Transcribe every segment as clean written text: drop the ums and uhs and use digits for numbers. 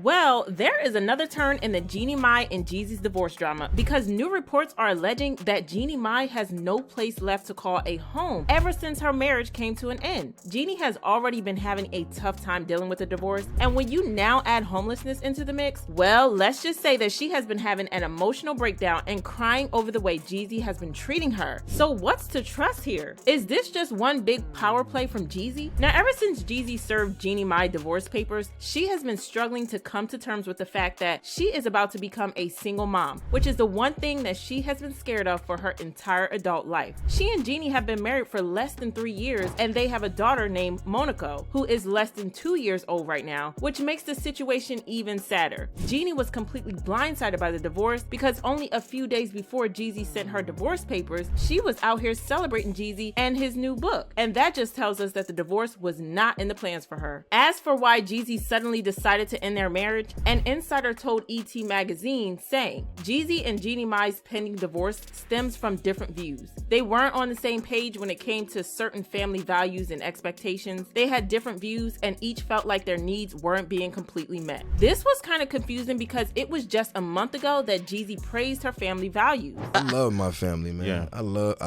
Well, there is another turn in the Jeannie Mai and Jeezy's divorce drama because new reports are alleging that Jeannie Mai has no place left to call a home ever since her marriage came to an end. Jeannie has already been having a tough time dealing with the divorce, and when you now add homelessness into the mix, well, let's just say that she has been having an emotional breakdown and crying over the way Jeezy has been treating her. So what's to trust here? Is this just one big power play from Jeezy? Now, ever since Jeezy served Jeannie Mai divorce papers, she has been struggling to come to terms with the fact that she is about to become a single mom, which is the one thing that she has been scared of for her entire adult life. She and Jeannie have been married for less than 3 years, and they have a daughter named Monaco, who is less than 2 years old right now, which makes the situation even sadder. Jeannie was completely blindsided by the divorce because only a few days before Jeezy sent her divorce papers, she was out here celebrating Jeezy and his new book, and that just tells us that the divorce was not in the plans for her. As for why Jeezy suddenly decided to end their marriage, an insider told ET magazine saying, Jeezy and Jeannie Mai's pending divorce stems from different views. They weren't on the same page when it came to certain family values and expectations. They had different views and each felt like their needs weren't being completely met. This was kind of confusing because it was just a month ago that Jeezy praised her family values. I love my family, man. Yeah. I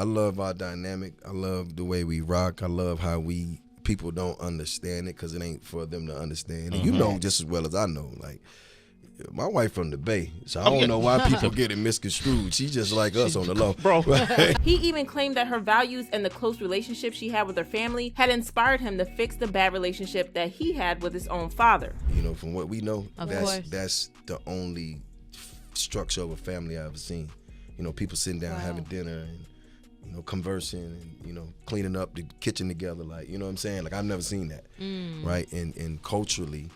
love our dynamic. I love the way we rock. I love how people don't understand it because it ain't for them to understand. And you know just as well as I know, like, my wife from the Bay, so I don't know why people get it misconstrued. She's just like us on the low. Bro. He even claimed that her values and the close relationship she had with her family had inspired him to fix the bad relationship that he had with his own father. You know, from what we know, Of course. that's the only structure of a family I've ever seen. You know, people sitting down having dinner and, you know, conversing and, you know, cleaning up the kitchen together. Like, you know what I'm saying? Like, I've never seen that, right? And culturally,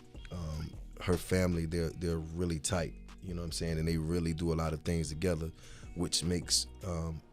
her family, they're really tight, you know what I'm saying? And they really do a lot of things together, which makes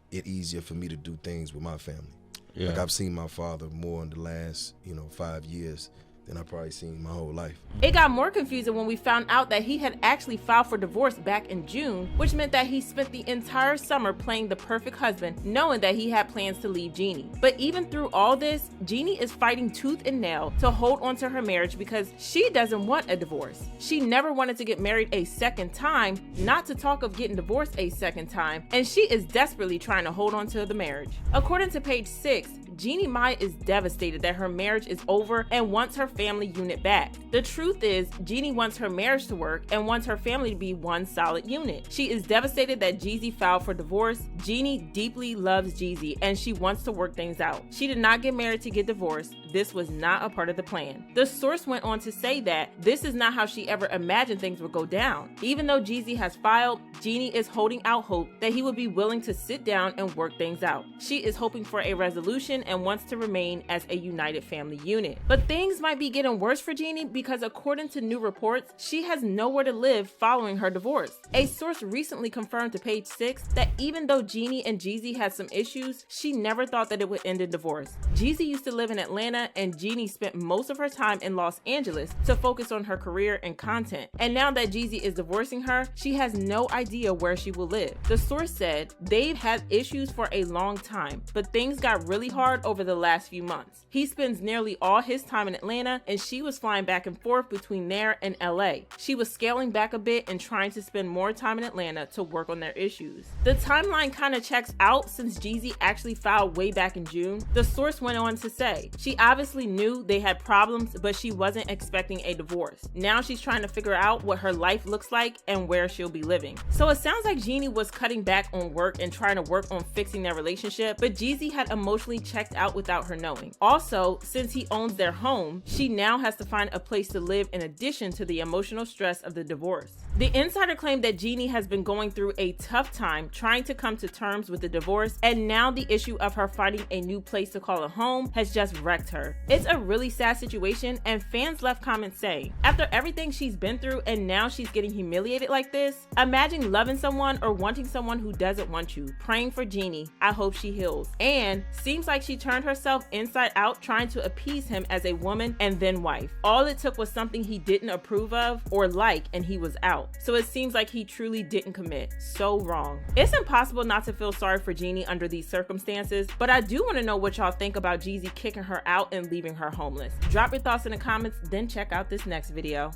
it easier for me to do things with my family. Yeah. Like, I've seen my father more in the last, 5 years than I've probably seen my whole life. It got more confusing when we found out that he had actually filed for divorce back in June, which meant that he spent the entire summer playing the perfect husband, knowing that he had plans to leave Jeannie. But even through all this, Jeannie is fighting tooth and nail to hold on to her marriage because she doesn't want a divorce. She never wanted to get married a second time, not to talk of getting divorced a second time, and she is desperately trying to hold on to the marriage. According to page 6, Jeannie Mai is devastated that her marriage is over and wants her family unit back. The truth is, Jeannie wants her marriage to work and wants her family to be one solid unit. She is devastated that Jeezy filed for divorce. Jeannie deeply loves Jeezy and she wants to work things out. She did not get married to get divorced. This was not a part of the plan. The source went on to say that this is not how she ever imagined things would go down. Even though Jeezy has filed, Jeannie is holding out hope that he would be willing to sit down and work things out. She is hoping for a resolution and wants to remain as a united family unit. But things might be getting worse for Jeannie because according to new reports, she has nowhere to live following her divorce. A source recently confirmed to page 6 that even though Jeannie and Jeezy had some issues, she never thought that it would end in divorce. Jeezy used to live in Atlanta and Jeannie spent most of her time in Los Angeles to focus on her career and content. And now that Jeezy is divorcing her, she has no idea where she will live. The source said they've had issues for a long time, but things got really hard over the last few months. He spends nearly all his time in Atlanta and she was flying back and forth between there and LA. She was scaling back a bit and trying to spend more time in Atlanta to work on their issues. The timeline kind of checks out since Jeezy actually filed way back in June. The source went on to say, she obviously knew they had problems, but she wasn't expecting a divorce. Now she's trying to figure out what her life looks like and where she'll be living. So it sounds like Jeannie was cutting back on work and trying to work on fixing their relationship, but Jeezy had emotionally checked out without her knowing. Also, since he owns their home, she now has to find a place to live in addition to the emotional stress of the divorce. The insider claimed that Jeannie has been going through a tough time trying to come to terms with the divorce, and now the issue of her finding a new place to call a home has just wrecked her. It's a really sad situation, and fans left comments saying, after everything she's been through and now she's getting humiliated like this, imagine loving someone or wanting someone who doesn't want you. Praying for Jeannie. I hope she heals. And seems like she turned herself inside out trying to appease him as a woman and then wife. All it took was something he didn't approve of or like, and he was out. So it seems like he truly didn't commit. So wrong. It's impossible not to feel sorry for Jeannie under these circumstances, but I do want to know what y'all think about Jeezy kicking her out and leaving her homeless. Drop your thoughts in the comments, then check out this next video.